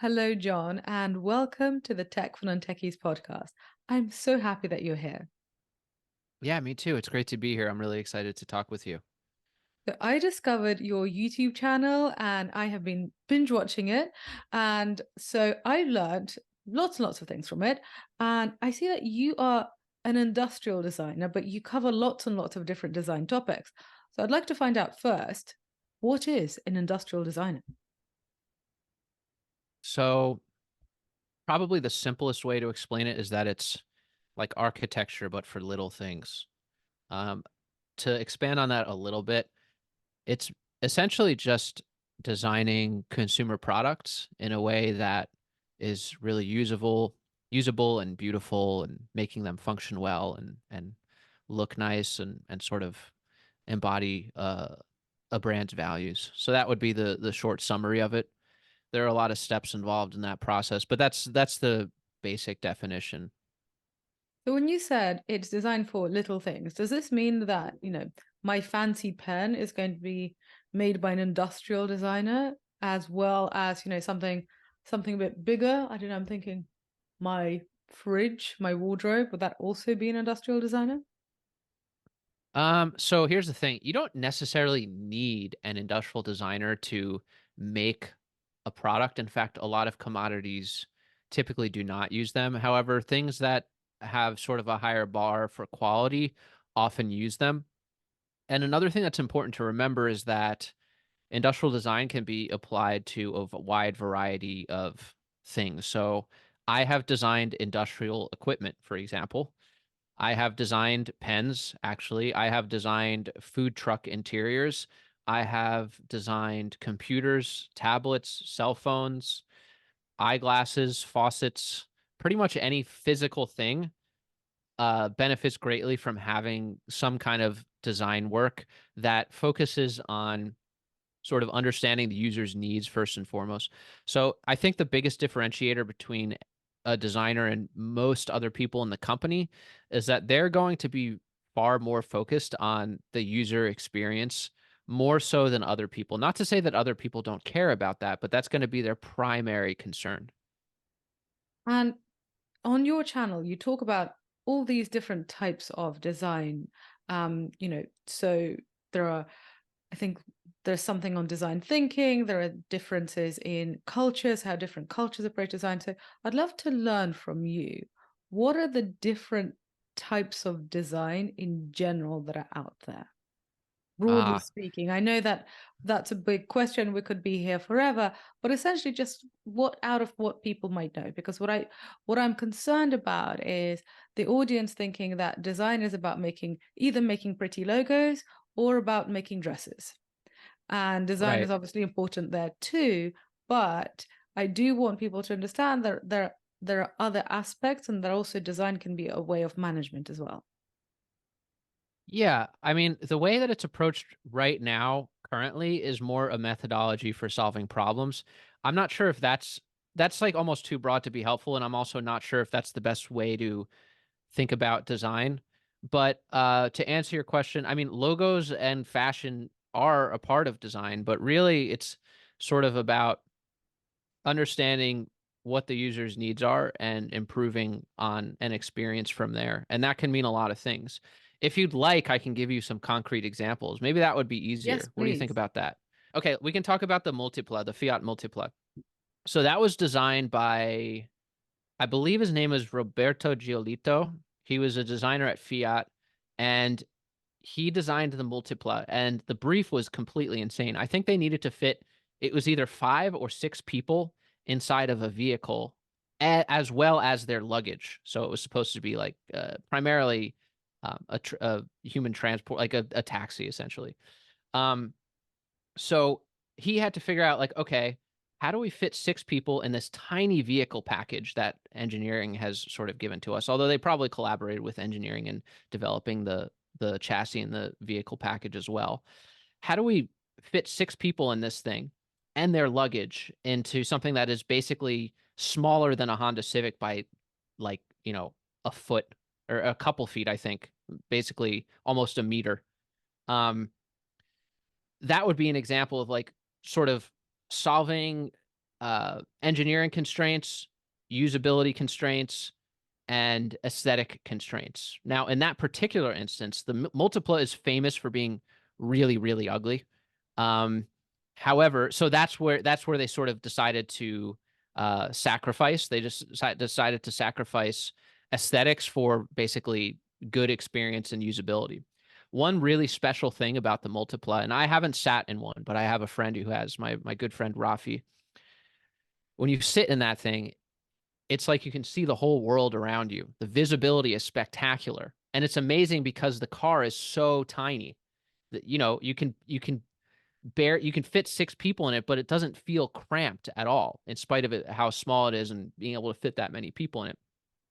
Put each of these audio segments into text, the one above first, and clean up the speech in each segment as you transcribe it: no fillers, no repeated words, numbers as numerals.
Hello, John, and welcome to the Tech for Non-Techies podcast. I'm so happy that you're here. Yeah, me too. It's great to be here. I'm really excited to talk with you. So I discovered your YouTube channel and I have been binge watching it. And so I learned lots and lots of things from it. And I see that you are an industrial designer, but you cover lots and lots of different design topics. So I'd like to find out first, what is an industrial designer? So, probably the simplest way to explain it is that it's like architecture, but for little things. Um, to expand on that a little bit, it's essentially just designing consumer products in a way that is really usable and beautiful, and making them function well and look nice and sort of embody a brand's values. So that would be the short summary of it. There are a lot of steps involved in that process, but that's the basic definition. So when you said it's designed for little things, does this mean that, my fancy pen is going to be made by an industrial designer as well as, something a bit bigger? I don't know, I'm thinking my fridge, my wardrobe, would that also be an industrial designer? So here's the thing. You don't necessarily need an industrial designer to make a product. In fact, a lot of commodities typically do not use them. However, things that have sort of a higher bar for quality often use them. And another thing that's important to remember is that industrial design can be applied to a wide variety of things. So I have designed industrial equipment, for example. I have designed pens, actually. I have designed food truck interiors. I have designed computers, tablets, cell phones, eyeglasses, faucets, pretty much any physical thing benefits greatly from having some kind of design work that focuses on sort of understanding the user's needs first and foremost. So I think the biggest differentiator between a designer and most other people in the company is that they're going to be far more focused on the user experience more so than other people. Not to say that other people don't care about that, but that's going to be their primary concern. And on your channel, you talk about all these different types of design. So there are, I think there's something on design thinking, there are differences in cultures, how different cultures approach design. So I'd love to learn from you. What are the different types of design in general that are out there? Broadly Ah, speaking, I know that that's a big question. We could be here forever, but essentially just what out of what people might know. Because what I'm concerned about is the audience thinking that design is about making pretty logos or about making dresses. And design is right. obviously important there too, but I do want people to understand that there are other aspects and that also design can be a way of management as well. Yeah, I mean, the way that it's approached right now currently is more a methodology for solving problems. I'm not sure if that's like almost too broad to be helpful, and I'm also not sure if that's the best way to think about design. But to answer your question, I mean, logos and fashion are a part of design, but really it's sort of about understanding what the user's needs are and improving on an experience from there. And that can mean a lot of things. If you'd like, I can give you some concrete examples. Maybe that would be Yes, easier. What do you think please. about that? Okay, we can talk about the Multipla, the Fiat Multipla. So that was designed by, I believe his name is Roberto Giolito. He was a designer at Fiat, and he designed the Multipla, and the brief was completely insane. I think they needed to fit, it was either 5 or 6 people inside of a vehicle, as well as their luggage. So it was supposed to be like primarily a human transport, like a taxi, essentially. Um, so he had to figure out, like, okay, how do we fit 6 people in this tiny vehicle package that engineering has sort of given to us? Although they probably collaborated with engineering in developing the chassis and the vehicle package as well. How do we fit 6 people in this thing and their luggage into something that is basically smaller than a Honda Civic by, like, a foot or a couple feet, I think, basically almost a meter. Um, that would be an example of, like, sort of solving engineering constraints, usability constraints, and aesthetic constraints. Now, in that particular instance, the Multipla is famous for being really, really ugly. Um, However, so that's where they sort of decided to sacrifice. They just decided to sacrifice aesthetics for basically good experience and usability. One really special thing about the Multipla, and I haven't sat in one, but I have a friend who has, my good friend Rafi. When you sit in that thing, it's like you can see the whole world around you. The visibility is spectacular. And it's amazing because the car is so tiny that you can fit 6 people in it, but it doesn't feel cramped at all, in spite of it how small it is and being able to fit that many people in it.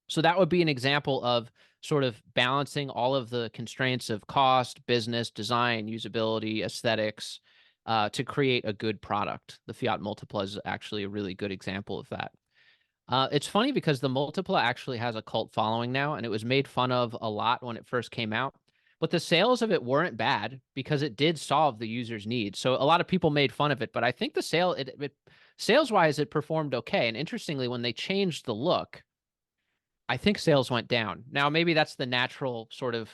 So that would be an example of sort of balancing all of the constraints of cost, business, design, usability, aesthetics, to create a good product. The Fiat Multipla is actually a really good example of that. It's funny because the Multipla actually has a cult following now, and it was made fun of a lot when it first came out. But the sales of it weren't bad because it did solve the user's needs. So a lot of people made fun of it, but I think the sales wise, it performed okay. And interestingly, when they changed the look, I think sales went down. Now, maybe that's the natural sort of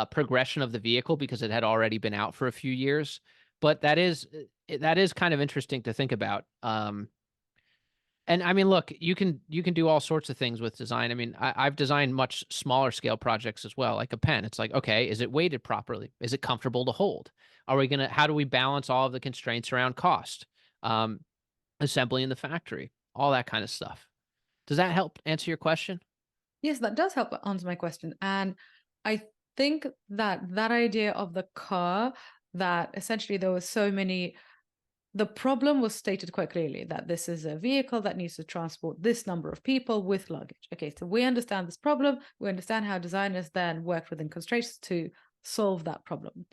progression of the vehicle because it had already been out for a few years. But that is kind of interesting to think about. And I mean, look, you can do all sorts of things with design. I mean, I've designed much smaller scale projects as well, like a pen. It's like, okay, is it weighted properly? Is it comfortable to hold? How do we balance all of the constraints around cost, um, assembly in the factory, all that kind of stuff? Does that help answer your question? Yes, that does help answer my question. And I think that that idea of the car, that essentially there were so many, the problem was stated quite clearly that this is a vehicle that needs to transport this number of people with luggage. Okay, so we understand this problem. We understand how designers then work within constraints to solve that problem.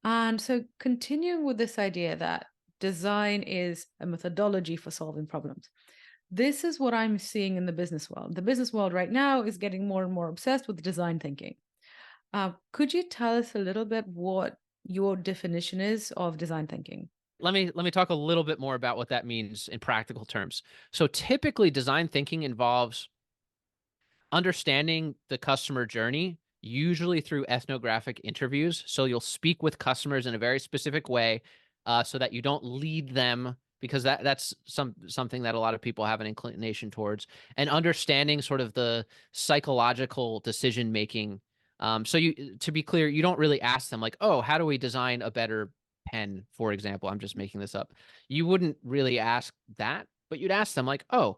And so continuing with this idea that design is a methodology for solving problems. This is what I'm seeing in the business world. The business world right now is getting more and more obsessed with design thinking. Could you tell us a little bit what your definition is of design thinking? Let me talk a little bit more about what that means in practical terms. So typically design thinking involves understanding the customer journey, usually through ethnographic interviews. So you'll speak with customers in a very specific way, so that you don't lead them, because that's something that a lot of people have an inclination towards, and understanding sort of the psychological decision making. So to be clear, you don't really ask them like, oh, how do we design a better pen, for example. I'm just making this up. You wouldn't really ask that, but you'd ask them like, oh,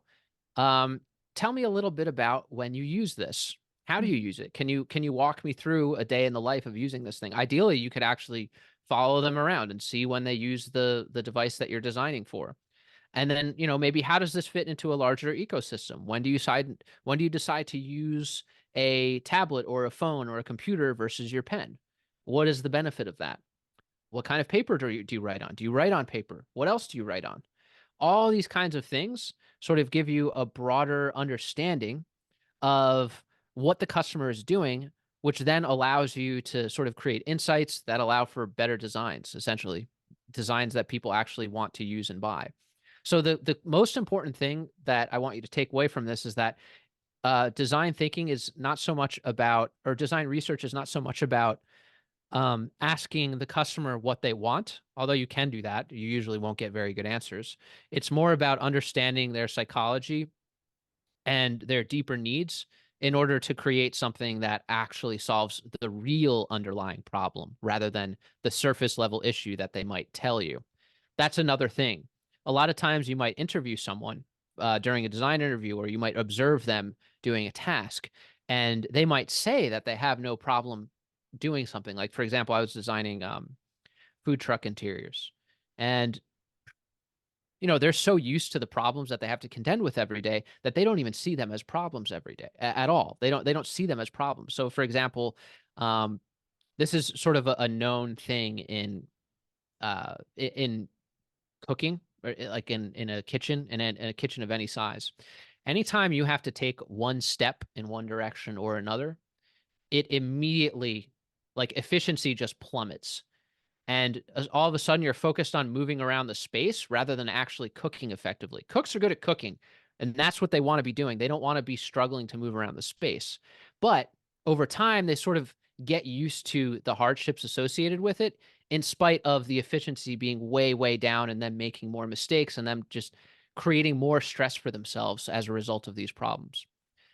um, tell me a little bit about when you use this. How do you use it? Can you walk me through a day in the life of using this thing? Ideally, you could actually follow them around and see when they use the device that you're designing for. And then, maybe how does this fit into a larger ecosystem? When do you decide to use a tablet or a phone or a computer versus your pen? What is the benefit of that? What kind of paper do you write on? Do you write on paper? What else do you write on? All these kinds of things sort of give you a broader understanding of what the customer is doing, which then allows you to sort of create insights that allow for better designs, essentially designs that people actually want to use and buy. So the most important thing that I want you to take away from this is that design thinking is not so much about, or design research is not so much about asking the customer what they want, although you can do that. You usually won't get very good answers. It's more about understanding their psychology and their deeper needs in order to create something that actually solves the real underlying problem rather than the surface level issue that they might tell you. That's another thing. A lot of times you might interview someone during a design interview, or you might observe them doing a task, and they might say that they have no problem doing something. Like, for example, I was designing food truck interiors, and they're so used to the problems that they have to contend with every day that they don't even see them as problems every day at all. They don't see them as problems. So, for example, um, this is sort of a known thing in cooking, or like in a kitchen, in a kitchen of any size. Anytime you have to take one step in one direction or another, it immediately, like, efficiency just plummets. And all of a sudden you're focused on moving around the space rather than actually cooking effectively. Cooks are good at cooking, and that's what they want to be doing. They don't want to be struggling to move around the space. But over time, they sort of get used to the hardships associated with it, in spite of the efficiency being way, way down and them making more mistakes and them just creating more stress for themselves as a result of these problems.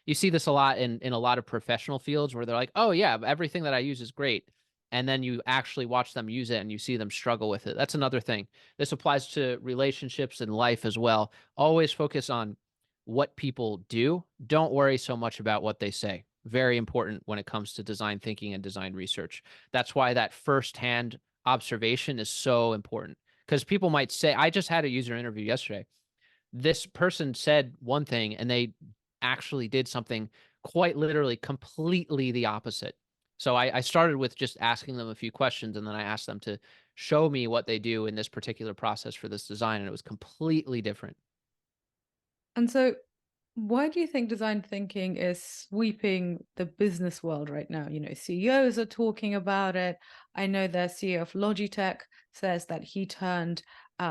You see this a lot in a lot of professional fields where they're like, "Oh yeah, everything that I use is great." And then you actually watch them use it and you see them struggle with it. That's another thing. This applies to relationships and life as well. Always focus on what people do. Don't worry so much about what they say. Very important when it comes to design thinking and design research. That's why that firsthand observation is so important. Because people might say, I just had a user interview yesterday. This person said one thing and they actually did something quite literally completely the opposite. So I started with just asking them a few questions, and then I asked them to show me what they do in this particular process for this design, and it was completely different. And so, why do you think design thinking is sweeping the business world right now? CEOs are talking about it. I know the CEO of Logitech says that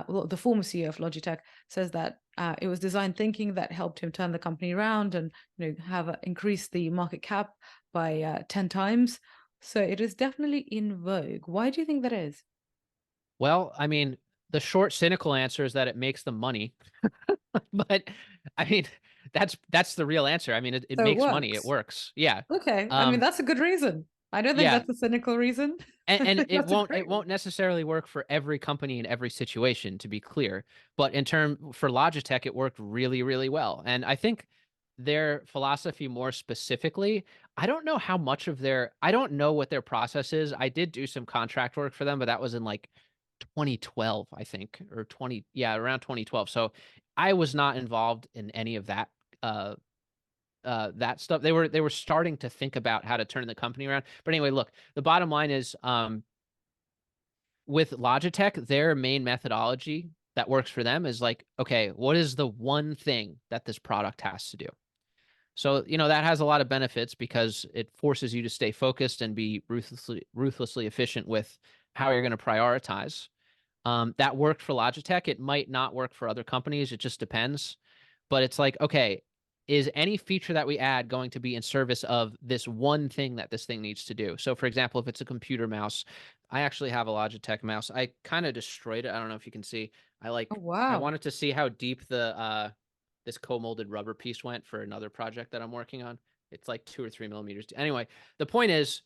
well, the former CEO of Logitech says that it was design thinking that helped him turn the company around and have increased the market cap by 10 times. So it is definitely in vogue. Why do you think that is? Well, I mean, the short cynical answer is that it makes them money. But I mean, that's the real answer. I mean, it So it makes money. It works. works. Yeah. Okay. I mean, Um, that's a good reason. I don't think yeah. that's a cynical reason. I And think it that's a won't great one. necessarily work for every company in every situation, to be clear. But in term for Logitech, it worked really, really well. And I think their philosophy more specifically, I don't know how much of their I don't know what their process is. I did do some contract work for them, but that was in like 2012, I think, or 20, yeah, around 2012. So I was not involved in any of uh that stuff. They were starting to think about how to turn the company around. But anyway, look, the bottom line is with Logitech, their main methodology that works for them is like, okay, what is the one thing that this product has to do? So, that has a lot of benefits because it forces you to stay focused and be ruthlessly efficient with how you're going to prioritize. That worked for Logitech. It might not work for other companies. It just depends. But it's like, okay, is any feature that we add going to be in service of this one thing that this thing needs to do? So, for example, if it's a computer mouse, I actually have a Logitech mouse. I kind of destroyed it. I don't know if you can see. Oh, I wow. wanted to see how deep the this co-molded rubber piece went for another project that I'm working on. It's like 2 or 3 millimeters. Anyway, the point is,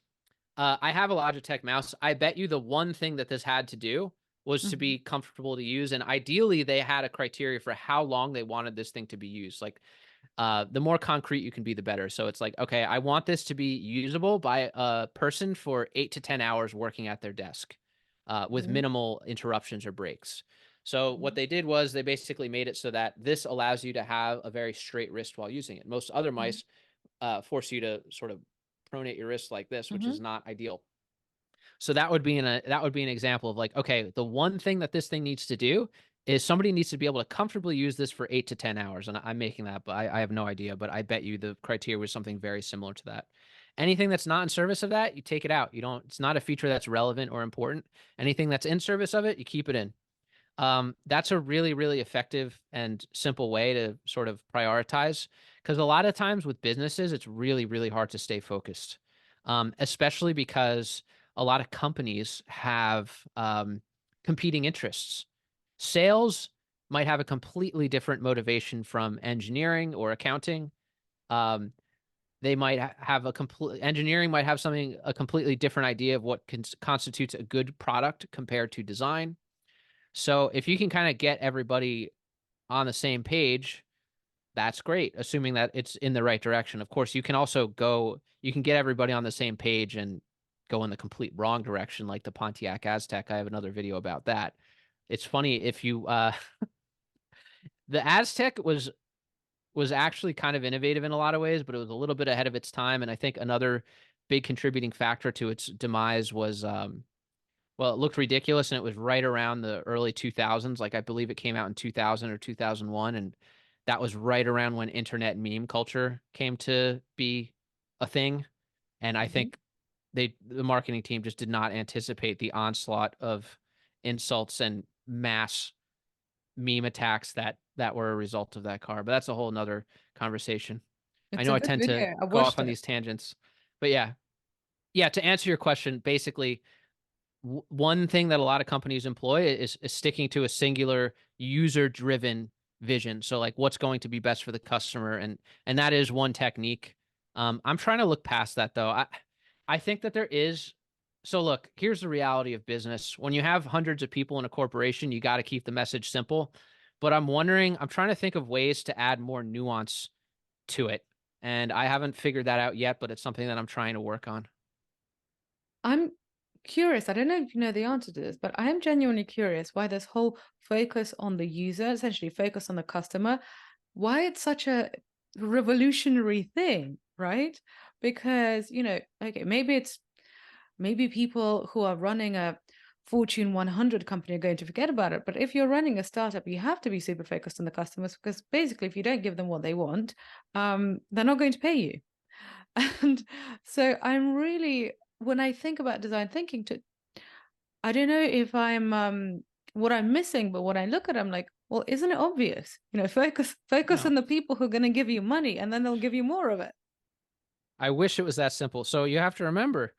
I have a Logitech mouse. I bet you the one thing that this had to do was to Mhm. be comfortable to use, and ideally, they had a criteria for how long they wanted this thing to be used. Like, the more concrete you can be, the better. So it's like, okay, I want this to be usable by a person for 8 to 10 hours working at their desk, with Mhm. minimal interruptions or breaks. So what Mhm. they did was they basically made it so that this allows you to have a very straight wrist while using it. Most other Mhm. mice force you to sort of pronate your wrist like this, which is Mhm. not ideal. So that would be an example of like, okay, the one thing that this thing needs to do is somebody needs to be able to comfortably use this for 8 to 10 hours. And I'm making that, but I have no idea. But I bet you the criteria was something very similar to that. Anything that's not in service of that, you take it out. You don't. It's not a feature that's relevant or important. Anything that's in service of it, you keep it in. That's a really, really effective and simple way to sort of prioritize because a lot of times with businesses, it's really, really hard to stay focused, especially because a lot of companies have competing interests. Sales might have a completely different motivation from engineering or accounting. Um, they might have a complete engineering might have something a completely different idea of what constitutes a good product compared to design. So if you can kind of get everybody on the same page, that's great, assuming that it's in the right direction. Of course, you can get everybody on the same page and go in the complete wrong direction, like the Pontiac Aztec. I have another video about that. It's funny if you, the Aztec was actually kind of innovative in a lot of ways, but it was a little bit ahead of its time. And I think another big contributing factor to its demise was, well, it looked ridiculous and it was right around the early 2000s. Like I believe it came out in 2000 or 2001 and that was right around when internet meme culture came to be a thing. And I Mhm. think the marketing team just did not anticipate the onslaught of insults and mass meme attacks that were a result of that car. But that's a whole nother conversation. I It's know a I good tend to video. I go off watched on it. these tangents, but yeah, yeah. To answer your question, basically, one thing that a lot of companies employ is sticking to a singular user-driven vision. So, like, what's going to be best for the customer, and that is one technique. I'm trying to look past that though. I think that there is. So, look, here's the reality of business. When you have hundreds of people in a corporation, you got to keep the message simple. But I'm wondering, I'm trying to think of ways to add more nuance to it, and I haven't figured that out yet. But it's something that I'm trying to work on. I'm curious. I don't know if you know the answer to this, but I am genuinely curious why this whole focus on the user, essentially focus on the customer, why it's such a revolutionary thing, right? Because, okay, maybe people who are running a Fortune 100 company are going to forget about it. But if you're running a startup, you have to be super focused on the customers because basically, if you don't give them what they want, they're not going to pay you. And so I'm really, when I think about design thinking, I don't know if I'm what I'm missing, but when I look at it, I'm like, well, isn't it obvious? Focus No, on the people who are going to give you money, and then they'll give you more of it. I wish it was that simple. So you have to remember,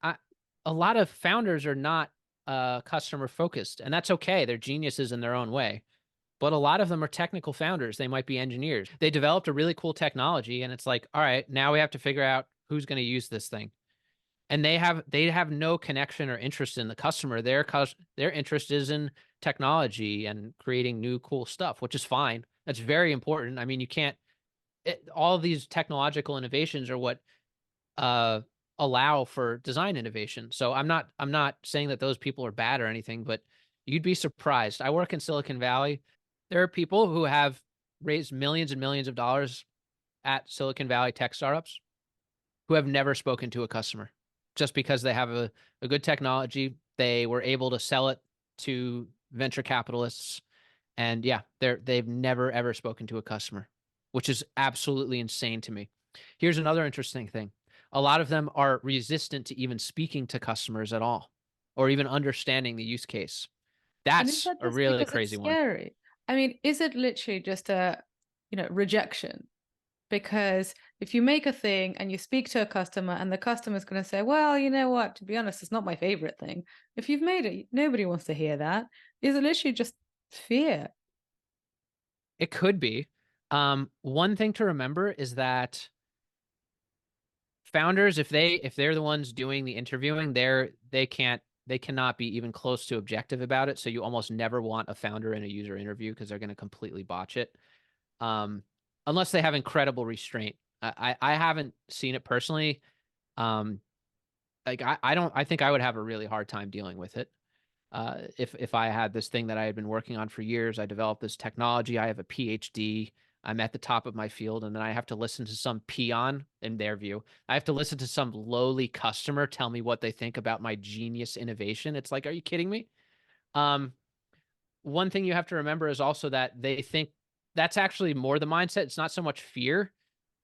a lot of founders are not customer focused, and that's okay. They're geniuses in their own way. But a lot of them are technical founders. They might be engineers. They developed a really cool technology, and it's like, all right, now we have to figure out who's going to use this thing. And they have no connection or interest in the customer. Their interest is in technology and creating new cool stuff, which is fine. That's very important. I mean, you can't. All of these technological innovations are what uh, allow for design innovation. So I'm not saying that those people are bad or anything, but you'd be surprised. I work in Silicon Valley. There are people who have raised millions and millions of dollars at Silicon Valley tech startups who have never spoken to a customer just because they have a good technology. They were able to sell it to venture capitalists. And yeah, they've never ever spoken to a customer, which is absolutely insane to me. Here's another interesting thing. A lot of them are resistant to even speaking to customers at all or even understanding the use case. And is That's that a just really because it's crazy one. scary? I mean, is it literally just a, rejection? Because if you make a thing and you speak to a customer and the customer's going to say, well, you know what, to be honest, it's not my favorite thing. If you've made it, nobody wants to hear that. Is it literally just fear? It could be. One thing to remember is that founders, if they're the ones doing the interviewing, they cannot be even close to objective about it. So you almost never want a founder in a user interview because they're going to completely botch it. Um, unless they have incredible restraint. I haven't seen it personally. Um, like I don't I think I would have a really hard time dealing with it. If I had this thing that I had been working on for years, I developed this technology. I have a PhD. I'm at the top of my field, and then I have to listen to some peon, in their view. I have to listen to some lowly customer tell me what they think about my genius innovation. It's like, are you kidding me? Um, One thing you have to remember is also that they think that's actually more the mindset. It's not so much fear,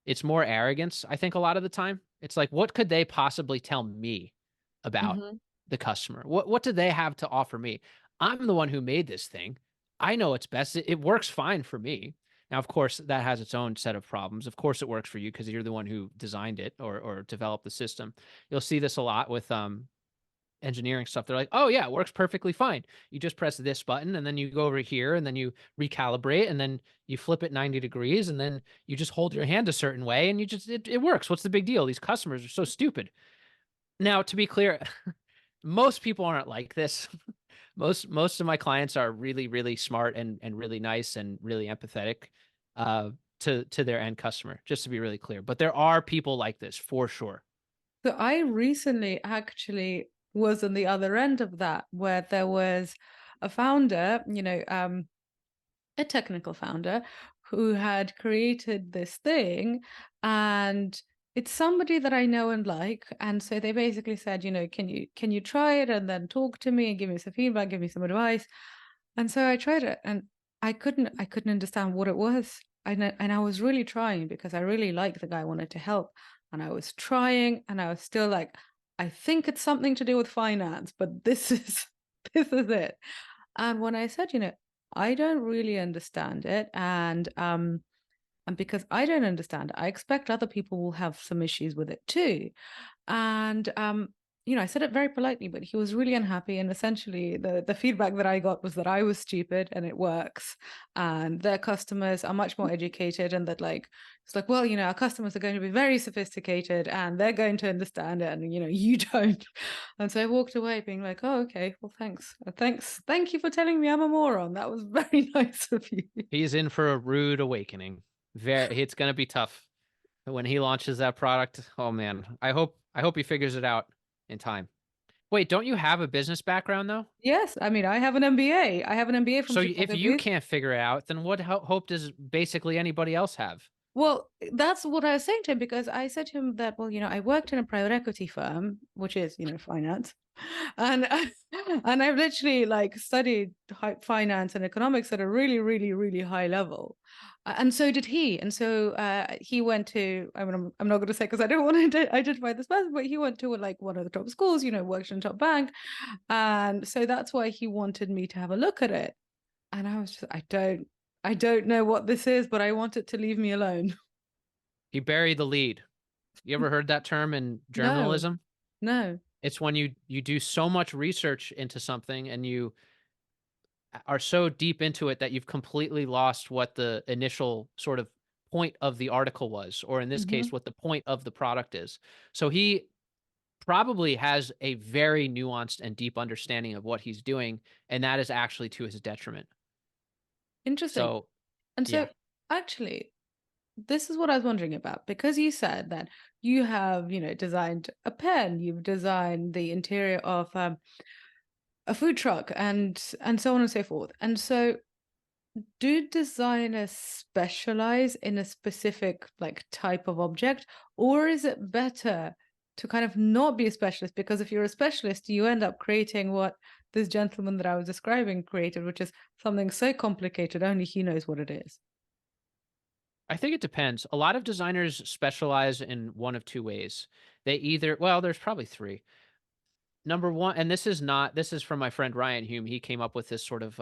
it's more arrogance, I think, a lot of the time. It's like, what could they possibly tell me about Mm-hmm. the customer? What do they have to offer me? I'm the one who made this thing. I know it's best. It works fine for me. Now, of course, that has its own set of problems. Of course, it works for you because you're the one who designed it or developed the system. You'll see this a lot with engineering stuff. They're like, oh yeah, it works perfectly fine. You just press this button and then you go over here and then you recalibrate and then you flip it 90 degrees and then you just hold your hand a certain way and it works. What's the big deal? These customers are so stupid. Now, to be clear, most people aren't like this. Most of my clients are really, really smart and really nice and really empathetic to their end customer, just to be really clear. But there are people like this for sure. So I recently actually was on the other end of that, where there was a founder, a technical founder who had created this thing, and it's somebody that I know and like. And so they basically said, can you try it and then talk to me and give me some feedback, give me some advice. And so I tried it, and I couldn't understand what it was. And I was really trying because I really liked the guy, I wanted to help. And I was trying, and I was still like, I think it's something to do with finance, but this is this is it. And when I said, I don't really understand it, and because I don't understand it, I expect other people will have some issues with it too. And I said it very politely, but he was really unhappy. And essentially, the feedback that I got was that I was stupid and it works, and their customers are much more educated, and that like it's like, well, our customers are going to be very sophisticated and they're going to understand it, and you don't. And so I walked away being like, oh, okay, well, thank you for telling me I'm a moron. That was very nice of you. He's in for a rude awakening. It's gonna be tough when he launches that product. Oh man, I hope he figures it out in time. Wait, don't you have a business background though? Yes, I mean, I have an MBA. I have an MBA from If Chicago you Booth. can't figure it out, then what hope does basically anybody else have? Well, that's what I was saying to him, because I said to him that, well, I worked in a private equity firm, which is, finance. And and I've literally like studied finance and economics at a really, really, really high level. And so did he. And so he went to, I mean, I'm not going to say because I don't want to identify this person, but he went to like one of the top schools, worked in a top bank. And so that's why he wanted me to have a look at it. And I was just, I don't know what this is, but I want it to leave me alone. He buried the lead. You ever heard that term in No, journalism? no. It's when you do so much research into something and you are so deep into it that you've completely lost what the initial sort of point of the article was, or in this case, Hmm. what the point of the product is. So he probably has a very nuanced and deep understanding of what he's doing, and that is actually to his detriment. Interesting. So, And so yeah. actually, this is what I was wondering about, because you said that you have, designed a pen, you've designed the interior of a food truck, and so on and so forth. And so, do designers specialize in a specific like type of object, or is it better to kind of not be a specialist? Because if you're a specialist, you end up creating what this gentleman that I was describing created, which is something so complicated, only he knows what it is. I think it depends. A lot of designers specialize in one of two ways. They either, well, there's probably three. Number one, and this is from my friend Ryan Hume. He came up with this sort of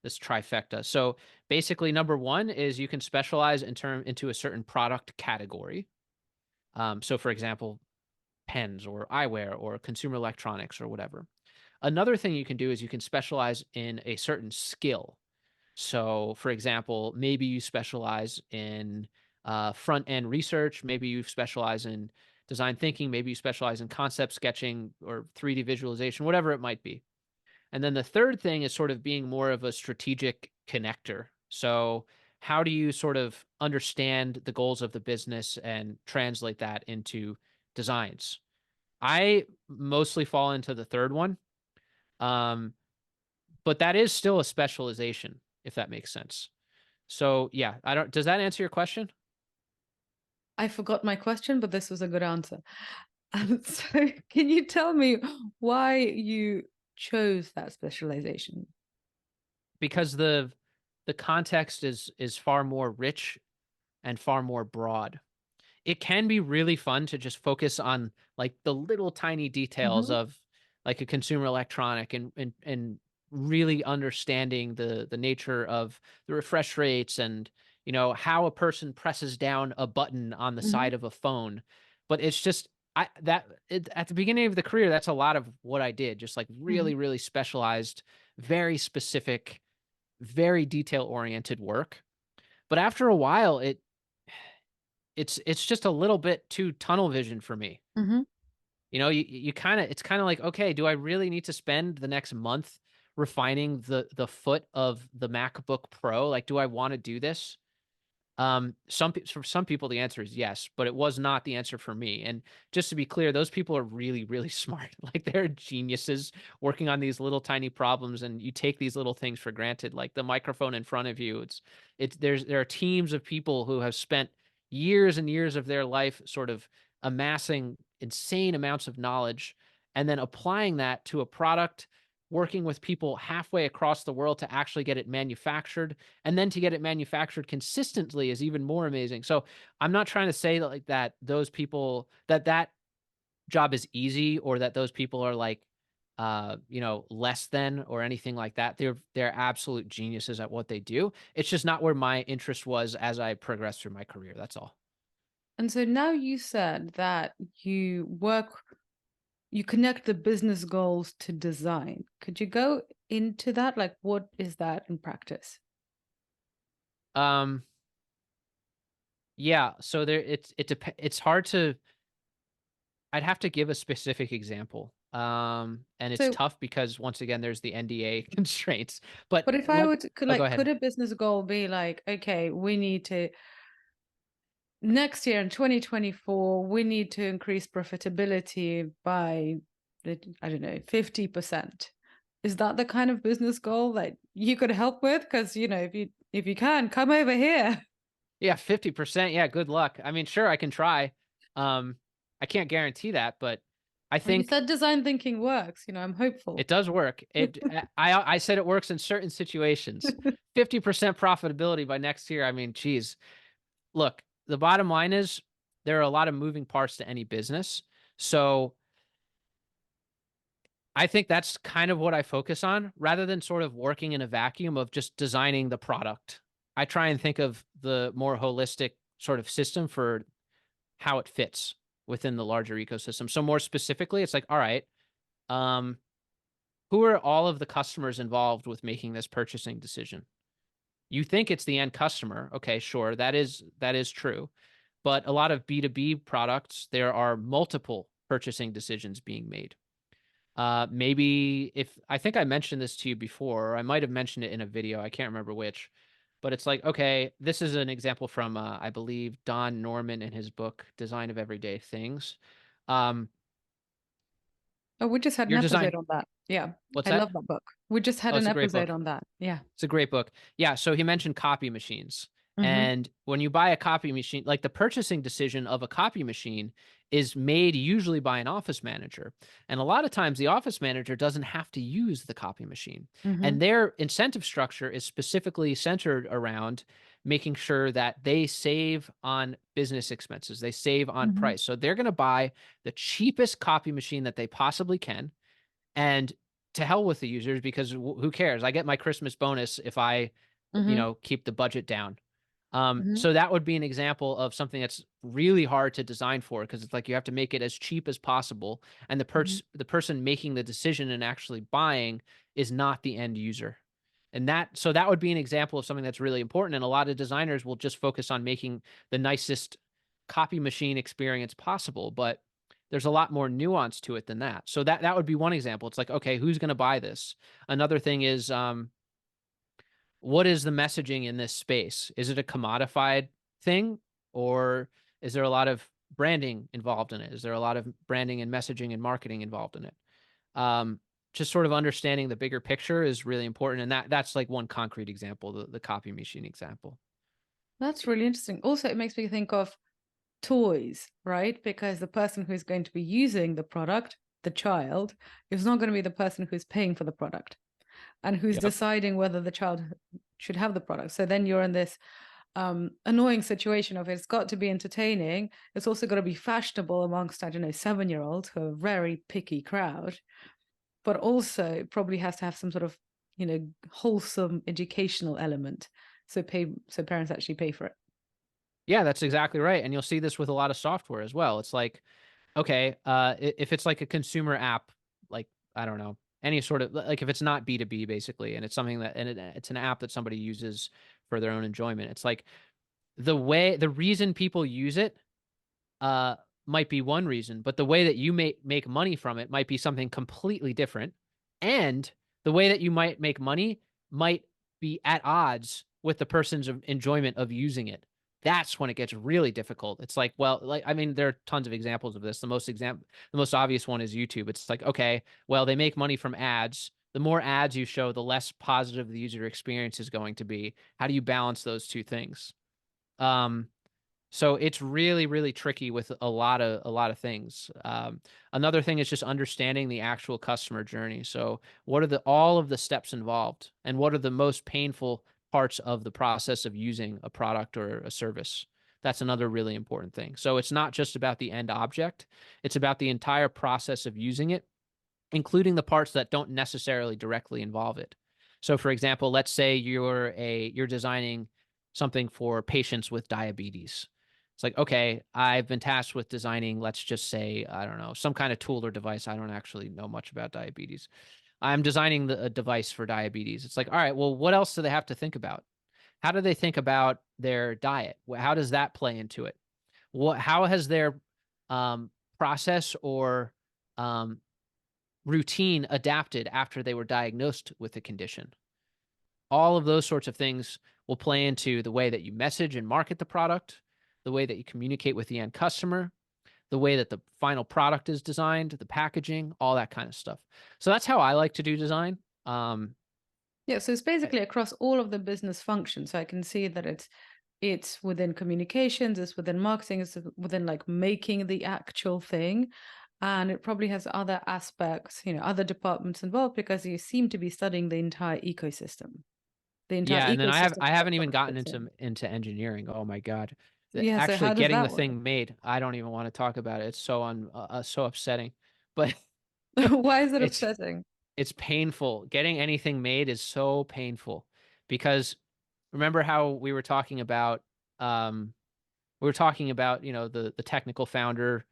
this trifecta. So basically, number one is you can specialize into a certain product category. So for example, pens or eyewear or consumer electronics or whatever. Another thing you can do is you can specialize in a certain skill. So, for example, maybe you specialize in front end research, maybe you specialize in design thinking, maybe you specialize in concept sketching or 3D visualization, whatever it might be. And then the third thing is sort of being more of a strategic connector. So, how do you sort of understand the goals of the business and translate that into designs? I mostly fall into the third one. Um, but that is still a specialization, if that makes sense. So yeah, I don't. Does that answer your question? I forgot my question, but this was a good answer. So, can you tell me why you chose that specialization? Because the context is far more rich and far more broad. It can be really fun to just focus on like the little tiny details Hmm. of like a consumer electronic and really understanding the nature of the refresh rates and how a person presses down a button on the Hmm. side of a phone. But it's just at the beginning of the career, that's a lot of what I did, just like Hmm. really, really specialized, very specific, very detail oriented work. But after a while, it's just a little bit too tunnel vision for me. Hmm. You kind of it's kind of like, okay, do I really need to spend the next month refining the foot of the MacBook Pro? Like, do I want to do this? For some people, the answer is yes, but it was not the answer for me. And just to be clear, those people are really, really smart. Like they're geniuses working on these little tiny problems, and you take these little things for granted. Like the microphone in front of you, there are teams of people who have spent years and years of their life sort of amassing insane amounts of knowledge and then applying that to a product, working with people halfway across the world to actually get it manufactured, and then to get it manufactured consistently is even more amazing. So I'm not trying to say that like that those people that job is easy or that those people are like, less than or anything like that. They're absolute geniuses at what they do. It's just not where my interest was as I progressed through my career. That's all. And so now you said that you connect the business goals to design. Could you go into that? Like, what is that in practice? Um, yeah. So it's hard to. I'd have to give a specific example. And it's So, tough because once again, there's the NDA constraints. But but if I one, would oh, go could ahead. a business goal be like, okay, we need to next year in 2024, we need to increase profitability by, I don't know, 50%. Is that the kind of business goal that you could help with? Because, if you can, come over here. Yeah, 50%. Yeah, good luck. I mean, sure, I can try. Um, I can't guarantee that, but I Well, you think said design thinking works. I'm it hopeful. does work. I said it works in certain situations. 50% profitability by next year. I mean, geez. Look, the bottom line is there are a lot of moving parts to any business. So I think that's kind of what I focus on rather than sort of working in a vacuum of just designing the product. I try and think of the more holistic sort of system for how it fits within the larger ecosystem. So more specifically, it's like, all right, um, who are all of the customers involved with making this purchasing decision? You think it's the end customer. Okay, sure. That is true. But a lot of B2B products, there are multiple purchasing decisions being made. Maybe if I think I mentioned this to you before, or I might have mentioned it in a video. I can't remember which, but it's like, okay, this is an example from, I believe, Don Norman in his book, Design of Everyday Things. Um, Oh, we just had an your episode design, on that. Yeah, what's I that? love that book. We just had Oh, an it's a great episode book. on that. Yeah. It's a great book. Yeah, so he mentioned copy machines. Mm-hmm. And when you buy a copy machine, like the purchasing decision of a copy machine is made usually by an office manager. And a lot of times the office manager doesn't have to use the copy machine. Mm-hmm. And their incentive structure is specifically centered around making sure that they save on business expenses, they save on Mm-hmm. price. So they're going to buy the cheapest copy machine that they possibly can and to hell with the users because who cares? I get my Christmas bonus if I, Mm-hmm. keep the budget down. Mm-hmm. So that would be an example of something that's really hard to design for because it's like you have to make it as cheap as possible, and Mm-hmm. the person making the decision and actually buying is not the end user. And that would be an example of something that's really important. And a lot of designers will just focus on making the nicest copy machine experience possible, but there's a lot more nuance to it than that. So that would be one example. It's like, okay, who's going to buy this? Another thing is, what is the messaging in this space? Is it a commodified thing, or is there a lot of branding involved in it? Is there a lot of branding and messaging and marketing involved in it? Um, just sort of understanding the bigger picture is really important, and that's like one concrete example, the copy machine example. That's really interesting. Also, it makes me think of toys, right? Because the person who's going to be using the product, the child, is not going to be the person who's paying for the product and who's Yep. deciding whether the child should have the product. So then you're in this annoying situation of it's got to be entertaining. It's also got to be fashionable amongst, I don't know, 7-year-olds who are a very picky crowd, but also it probably has to have some sort of, wholesome educational element. So parents actually pay for it. Yeah, that's exactly right. And you'll see this with a lot of software as well. It's like, okay, if it's like a consumer app, like, I don't know, any sort of like if it's not B2B basically, and it's something that and it's an app that somebody uses for their own enjoyment. It's like the reason people use it uh might be one reason, but the way that you make money from it might be something completely different. And the way that you might make money might be at odds with the person's enjoyment of using it. That's when it gets really difficult. It's like, well, like I mean, there are tons of examples of this. The most obvious one is YouTube. It's like, okay, well, they make money from ads. The more ads you show, the less positive the user experience is going to be. How do you balance those two things? Um, so it's really, really tricky with a lot of things. Another thing is just understanding the actual customer journey. So what are the all of the steps involved, and what are the most painful parts of the process of using a product or a service? That's another really important thing. So it's not just about the end object, it's about the entire process of using it, including the parts that don't necessarily directly involve it. So for example, let's say you're designing something for patients with diabetes. It's like, okay, I've been tasked with designing, let's just say, I don't know, some kind of tool or device. I don't actually know much about diabetes. I'm designing a device for diabetes. It's like, all right, well, what else do they have to think about? How do they think about their diet? How does that play into it? How has their um, process or um, routine adapted after they were diagnosed with the condition? All of those sorts of things will play into the way that you message and market the product, the way that you communicate with the end customer, the way that the final product is designed, the packaging, all that kind of stuff. So that's how I like to do design. Yeah, so it's basically across all of the business functions. So I can see that it's within communications, it's within marketing, it's within like making the actual thing. And it probably has other aspects, other departments involved because you seem to be studying the entire ecosystem, the entire Yeah, and then ecosystem I that the haven't even product gotten fits in. into engineering. Oh my God. Yeah, so Actually how does getting the that work? thing made, I don't even want to talk about it. It's so upsetting. But Why is it it's upsetting? it's painful. Getting anything made is so painful because remember how um we were talking about, the technical founder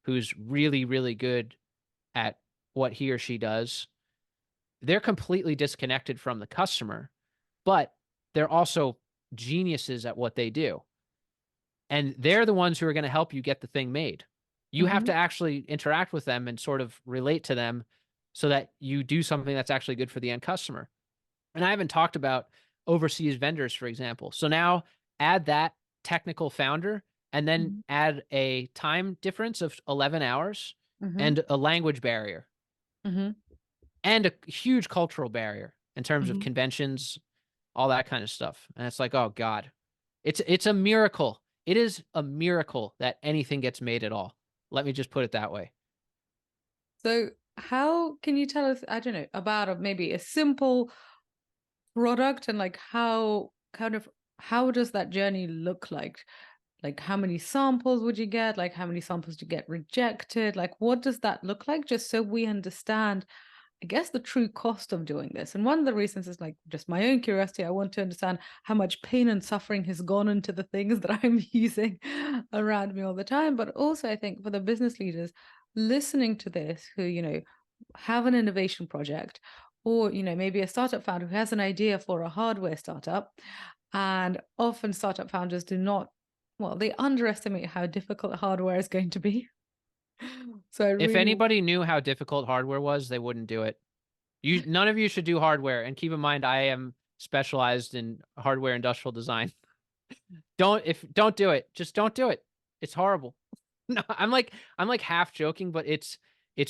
who's really really good at what he or she does. They're completely disconnected from the customer, but they're also geniuses at what they do. And they're the ones who are going to help you get the thing made. You have Hmm. to actually interact with them and sort of relate to them so that you do something that's actually good for the end customer. And I haven't talked about overseas vendors, for example. So now add that technical founder and then Hmm. add a time difference of 11 hours Hmm. and a language barrier Hmm. and a huge cultural barrier in terms of Hmm. conventions, all that kind of stuff. And it's like, oh God, it's a miracle. It is a miracle that anything gets made at all. Let me just put it that way. So how can you tell us, I don't know, about maybe a simple product and like how does that journey look like? Like how many samples would you get? Like how many samples do you get rejected? Like what does that look like? Just so we understand, I guess, the true cost of doing this. And one of the reasons is like just my own curiosity. I want to understand how much pain and suffering has gone into the things that I'm using around me all the time. But also, I think for the business leaders listening to this who, have an innovation project or, maybe a startup founder who has an idea for a hardware startup. And often startup founders do not, well, they underestimate how difficult hardware is going to be. So I If really, anybody knew how difficult hardware was, they wouldn't do it. None of you should do hardware. And keep in mind, I am specialized in hardware industrial design. Don't do it. Just don't do it. It's horrible. No, I'm like half joking, but it's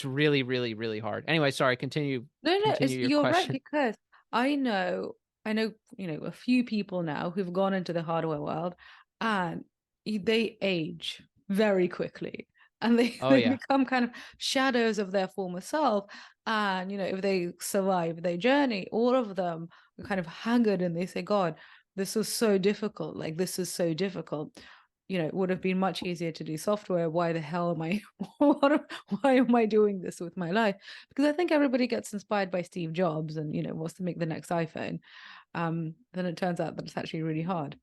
really, really, really hard. Anyway, sorry, no, continue your you're right question. because I know, a few people now who've gone into the hardware world, and they age very quickly, and they Oh they yeah. become kind of shadows of their former self. And if they survive their journey, all of them are kind of haggard, and they say, "God, this was so difficult. Like this is so difficult." It would have been much easier to do software. Why the hell am I? Why am I doing this with my life? Because I think everybody gets inspired by Steve Jobs and wants to make the next iPhone. Then it turns out that it's actually really hard.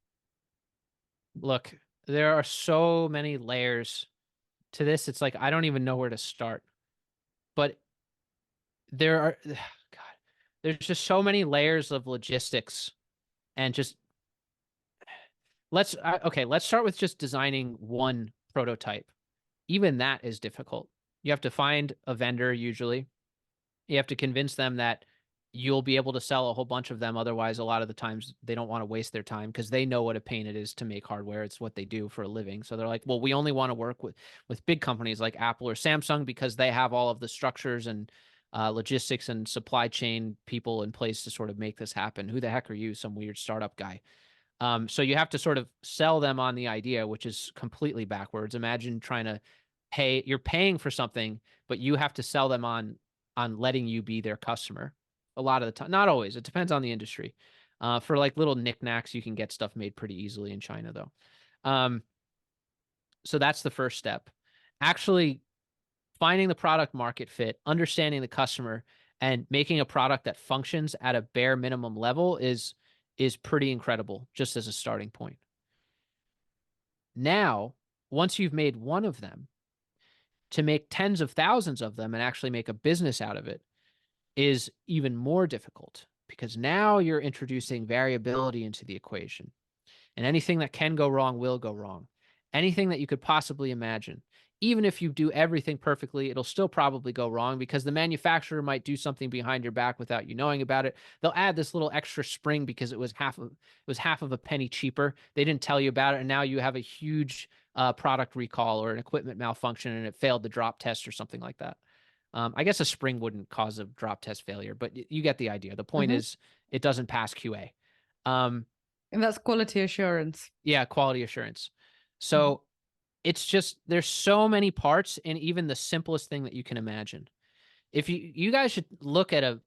Look, there are so many layers to this. It's like I don't even know where to start. But there are God, there's just so many layers of logistics and just let's start with just designing one prototype. Even that is difficult. You have to find a vendor usually. You have to convince them that you'll be able to sell a whole bunch of them. Otherwise, a lot of the times they don't want to waste their time because they know what a pain it is to make hardware. It's what they do for a living. So they're like, well, we only want to work with big companies like Apple or Samsung because they have all of the structures and logistics and supply chain people in place to sort of make this happen. Who the heck are you, some weird startup guy? So you have to sort of sell them on the idea, which is completely backwards. Imagine trying to you're paying for something, but you have to sell them on letting you be their customer. A lot of the time, not always. It depends on the industry. For like little knickknacks, you can get stuff made pretty easily in China, though. Um, So that's the first step. Actually finding the product market fit, understanding the customer, and making a product that functions at a bare minimum level is pretty incredible just as a starting point. Now, once you've made one of them, to make tens of thousands of them and actually make a business out of it is even more difficult because now you're introducing variability into the equation. And anything that can go wrong will go wrong. Anything that you could possibly imagine. Even if you do everything perfectly, it'll still probably go wrong because the manufacturer might do something behind your back without you knowing about it. They'll add this little extra spring because it was half of a penny cheaper. They didn't tell you about it, and now you have a huge product recall or an equipment malfunction, and it failed the drop test or something like that. I guess a spring wouldn't cause a drop test failure, but you get the idea. The point Hmm. is, it doesn't pass QA. Um, And that's quality assurance. yeah, quality assurance. Mhm. So it's just there's so many parts in even the simplest thing that you can imagine. If you guys should look at a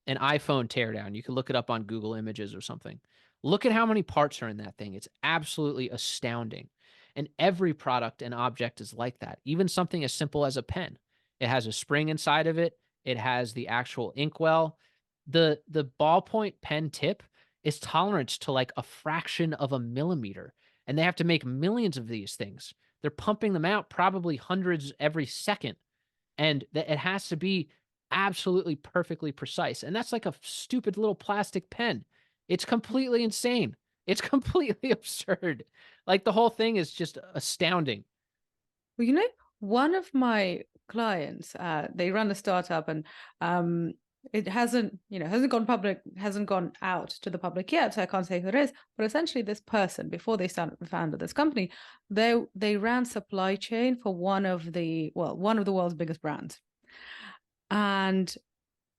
an iPhone teardown. You can look it up on Google Images or something. Look at how many parts are in that thing. It's absolutely astounding. And every product and object is like that. Even something as simple as a pen. It has a spring inside of it. It has the actual inkwell. The ballpoint pen tip is tolerant to like a fraction of a millimeter. And they have to make millions of these things. They're pumping them out probably hundreds every second and that it has to be absolutely perfectly precise. And that's like a stupid little plastic pen. It's completely insane. It's completely absurd. Like the whole thing is just astounding. Well, one of my clients, they run a startup, and um, it hasn't gone public, hasn't gone out to the public yet, so I can't say who it is. But essentially, this person, before they founded this company, they ran supply chain for one of the world's biggest brands, and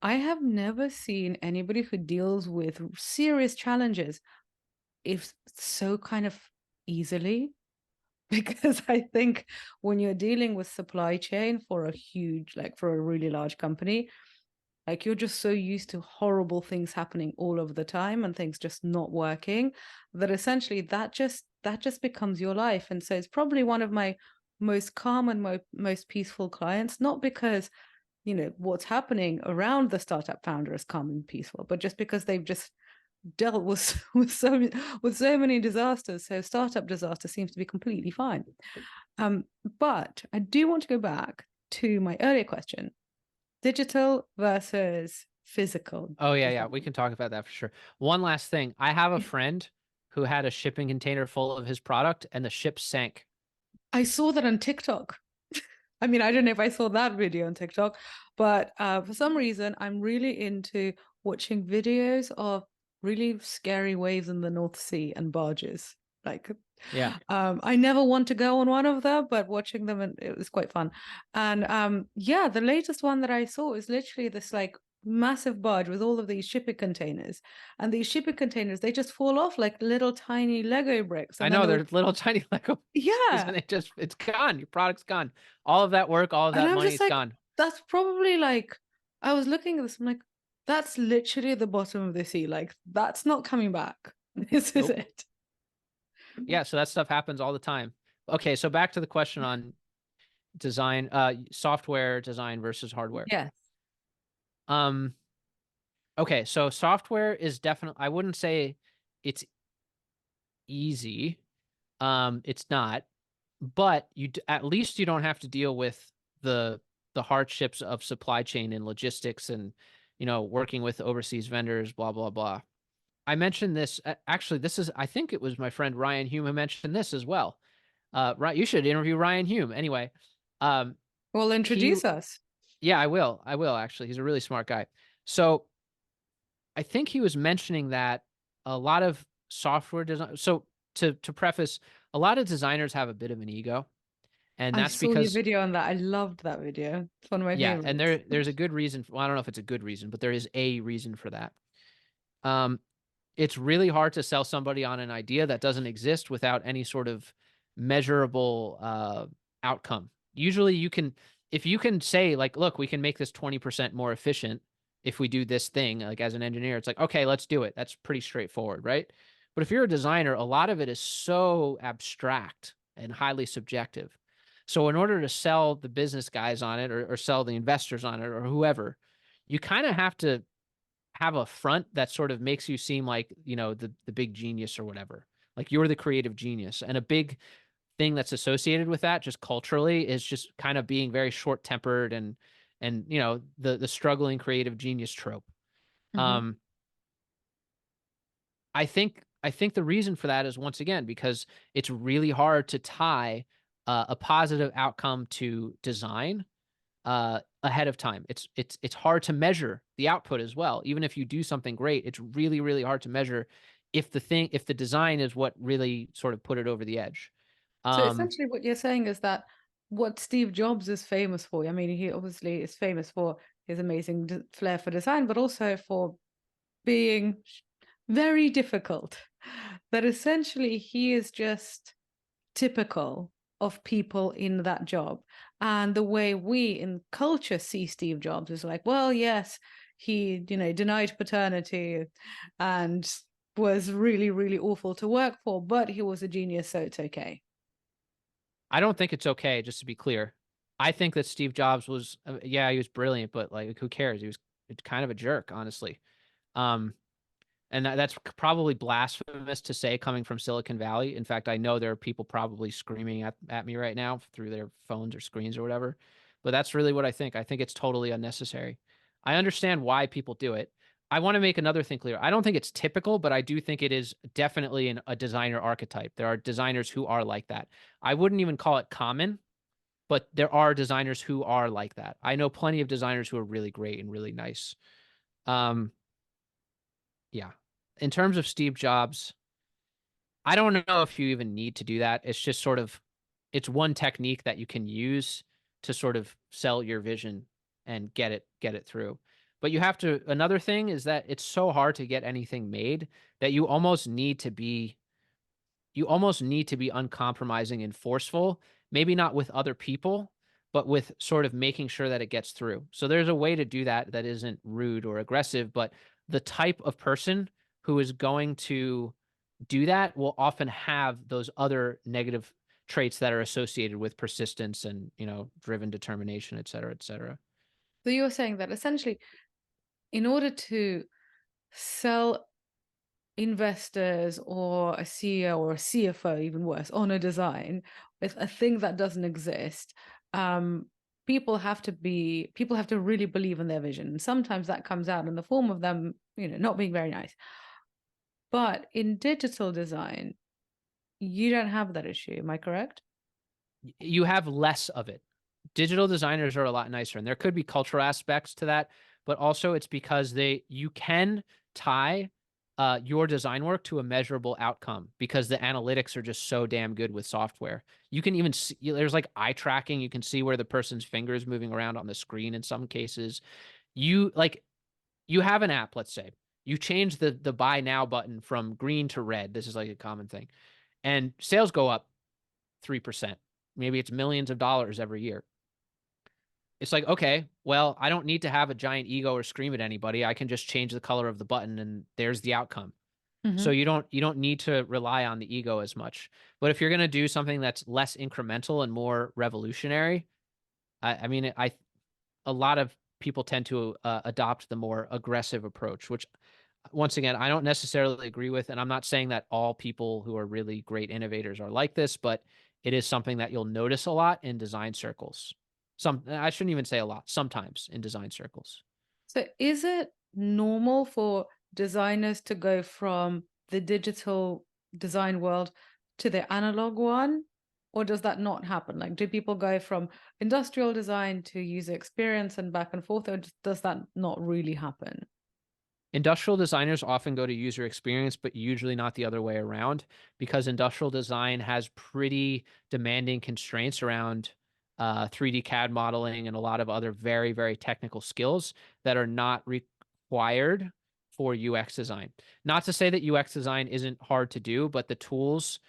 I have never seen anybody who deals with serious challenges if so kind of easily. Because I think when you're dealing with supply chain for a really large company, like you're just so used to horrible things happening all over the time and things just not working, that essentially that just becomes your life. And so it's probably one of my most calm and most peaceful clients, not because what's happening around the startup founder is calm and peaceful, but just because they've just dealt with with so many disasters. So startup disaster seems to be completely fine. But I do want to go back to my earlier question: digital versus physical Oh yeah, yeah. We design. can talk about that for sure. One last thing. I have a friend who had a shipping container full of his product and the ship sank. I saw that on TikTok. I mean, I don't know if I saw that video on TikTok, but for some reason, I'm really into watching videos of really scary waves in the North Sea and barges. Like, Yeah. I never want to go on one of them, but watching them, and it was quite fun. And yeah, the latest one that I saw is literally this like massive barge with all of these shipping containers, and these shipping containers they just fall off like little tiny Lego bricks, I and then know they'll they're little tiny Lego pieces yeah. and it's gone. Your product's gone. All of that work, all of And that I'm money, just it's like, gone. that's probably like, I was looking at this, I'm like, that's literally the bottom of the sea. Like, that's not coming back. This is Nope. it. Yeah, so that stuff happens all the time. Okay, so back to the question on design, software design versus hardware. Yes. Um, okay, so software is definitely, I wouldn't say it's easy. It's not, but at least you don't have to deal with the hardships of supply chain and logistics and working with overseas vendors, blah blah blah. I mentioned this actually. This is I think it was my friend Ryan Hume who mentioned this as well. Right, you should interview Ryan Hume anyway. Um, Well, he introduce us. Yeah, I will. I will actually. He's a really smart guy. So I think he was mentioning that a lot of software design. So to preface, a lot of designers have a bit of an ego, and I that's saw your because video on that. I loved that video. It's one of my yeah, and favorites. there's a good reason. Well, I don't know if it's a good reason, but there is a reason for that. Um, it's really hard to sell somebody on an idea that doesn't exist without any sort of measurable outcome. Usually, if you can say like, look, we can make this 20% more efficient if we do this thing. Like as an engineer, it's like, okay, let's do it. That's pretty straightforward, right? But if you're a designer, a lot of it is so abstract and highly subjective. So in order to sell the business guys on it, or sell the investors on it, or whoever, you kind of have to have a front that sort of makes you seem like, the big genius or whatever. Like you're the creative genius. And a big thing that's associated with that just culturally is just kind of being very short-tempered, and the struggling creative genius trope. Hmm. Um I think the reason for that is, once again, because it's really hard to tie a positive outcome to design ahead of time. It's hard to measure the output as well. Even if you do something great, it's really, really hard to measure if the design is what really sort of put it over the edge. So Um, essentially, what you're saying is that what Steve Jobs is famous for, I mean, he obviously is famous for his amazing flair for design, but also for being very difficult. That essentially he is just typical of people in that job. And the way we in culture see Steve Jobs is like, well, yes, he, denied paternity and was really, really awful to work for, but he was a genius, so it's okay. I don't think it's okay, just to be clear. I think that Steve Jobs was, yeah, he was brilliant, but like, who cares? He was kind of a jerk, honestly. Um, And that's probably blasphemous to say coming from Silicon Valley. In fact, I know there are people probably screaming at me right now through their phones or screens or whatever. But that's really what I think. I think it's totally unnecessary. I understand why people do it. I want to make another thing clear. I don't think it's typical, but I do think it is definitely a designer archetype. There are designers who are like that. I wouldn't even call it common, but there are designers who are like that. I know plenty of designers who are really great and really nice. Um, yeah. In terms of Steve Jobs, I don't know if you even need to do that. It's just sort of, it's one technique that you can use to sort of sell your vision and get it through. But you have to, another thing is that it's so hard to get anything made that you almost need to be uncompromising and forceful, maybe not with other people, but with sort of making sure that it gets through. So there's a way to do that that isn't rude or aggressive, but the type of person who is going to do that will often have those other negative traits that are associated with persistence and, driven determination, et cetera, et cetera. So you're saying that essentially, in order to sell investors or a CEO or a CFO, even worse, on a design with a thing that doesn't exist, um, people have to really believe in their vision. And sometimes that comes out in the form of them, not being very nice. But in digital design, you don't have that issue. Am I correct? You have less of it. Digital designers are a lot nicer, and there could be cultural aspects to that, but also it's because you can tie your design work to a measurable outcome because the analytics are just so damn good with software. You can even see, there's like eye tracking. You can see where the person's finger is moving around on the screen in some cases. You have an app, let's say. You change the buy now button from green to red. This is like a common thing. And sales go up 3%. Maybe it's millions of dollars every year. It's like, okay, well, I don't need to have a giant ego or scream at anybody. I can just change the color of the button and there's the outcome. So Mm-hmm. you don't need to rely on the ego as much. But if you're going to do something that's less incremental and more revolutionary, I mean, a lot of people tend to adopt the more aggressive approach, which once again, I don't necessarily agree with. And I'm not saying that all people who are really great innovators are like this, but it is something that you'll notice a lot in design circles. I shouldn't even say a lot, sometimes in design circles. So is it normal for designers to go from the digital design world to the analog one? Or does that not happen? Like, do people go from industrial design to user experience and back and forth, or does that not really happen? Industrial designers often go to user experience, but usually not the other way around because industrial design has pretty demanding constraints around 3D CAD modeling and a lot of other very, very technical skills that are not required for UX design. Not to say that UX design isn't hard to do, but the tools,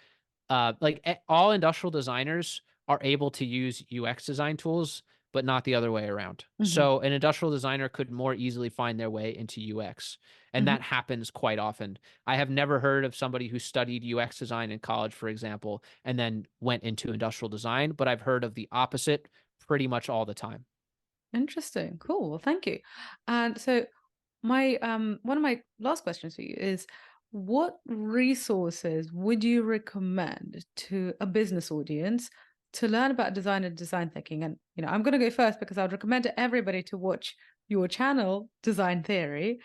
all industrial designers are able to use UX design tools, but not the other way around. Hmm. So an industrial designer could more easily find their way into UX. And Hmm. that happens quite often. I have never heard of somebody who studied UX design in college, for example, and then went into industrial design, but I've heard of the opposite pretty much all the time. Interesting. Cool. Well, thank you. And so my one of my last questions for you is what resources would you recommend to a business audience to learn about design and design thinking? And I'm going to go first because I would recommend to everybody to watch your channel, Design Theory,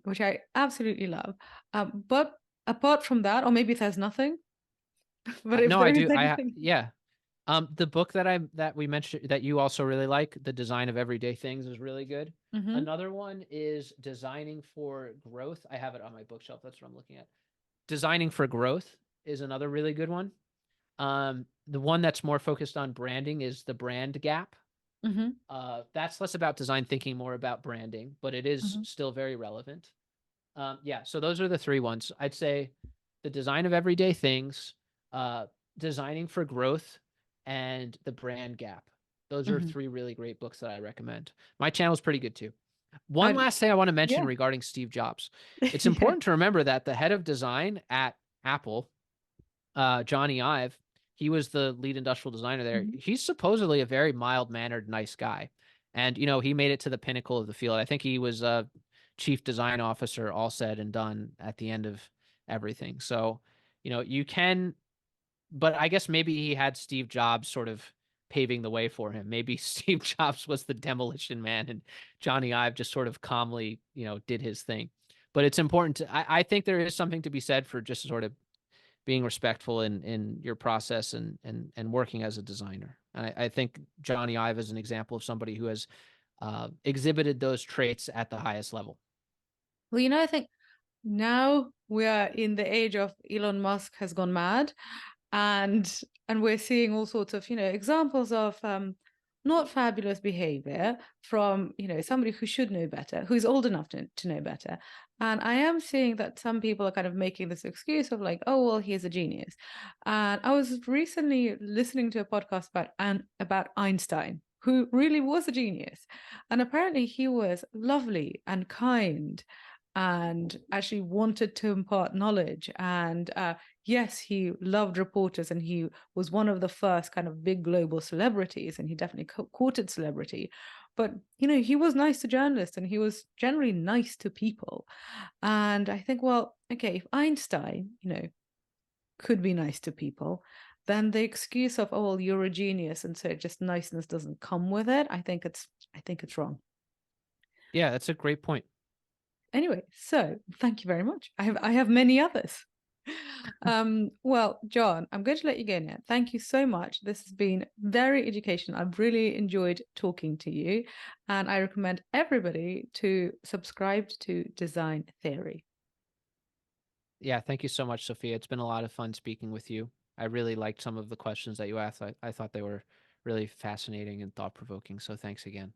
which I absolutely love. But apart from that, or maybe there's nothing, but if No, I there is do. anything. Yeah. The book that we mentioned that you also really like, The Design of Everyday Things, is really good. Hmm. Another one is Designing for Growth. I have it on my bookshelf. That's what I'm looking at. Designing for Growth is another really good one. The one that's more focused on branding is The Brand Gap. Hmm. That's less about design thinking, more about branding, but it is Hmm. still very relevant. Yeah, so those are the three ones. I'd say The Design of Everyday Things, uh, Designing for Growth, and The Brand Gap. Those are Hmm. three really great books that I recommend. My channel's pretty good too. One And last thing I want to mention yeah. regarding Steve Jobs. It's Yeah. important to remember that the head of design at Apple, Johnny Ive, he was the lead industrial designer there. Hmm. He's supposedly a very mild-mannered, nice guy. And, he made it to the pinnacle of the field. I think he was a chief design officer, all said and done, at the end of everything. So, you can, but I guess maybe he had Steve Jobs sort of paving the way for him. Maybe Steve Jobs was the demolition man and Johnny Ive just sort of calmly, did his thing. But it's important I think there is something to be said for just sort of being respectful in your process and working as a designer. And I think Johnny Ive is an example of somebody who has exhibited those traits at the highest level. Well, I think now we are in the age of Elon Musk has gone mad, and we're seeing all sorts of examples of not fabulous behavior from somebody who should know better, who's old enough to know better. And I am seeing that some people are kind of making this excuse of like, oh well, he's a genius. And I was recently listening to a podcast about Einstein, who really was a genius, and apparently he was lovely and kind and actually wanted to impart knowledge. And yes, he loved reporters and he was one of the first kind of big global celebrities and he definitely courted celebrity. But, he was nice to journalists and he was generally nice to people. And I think, well, okay, if Einstein, could be nice to people, then the excuse of, oh, well, you're a genius and so just niceness doesn't come with it, I think it's wrong. Yeah, that's a great point. Anyway, so thank you very much. I have many others. Well, John, I'm going to let you go now. Thank you so much. This has been very educational. I've really enjoyed talking to you, and I recommend everybody to subscribe to Design Theory. Yeah, thank you so much, Sophia. It's been a lot of fun speaking with you. I really liked some of the questions that you asked. I thought they were really fascinating and thought provoking. So thanks again.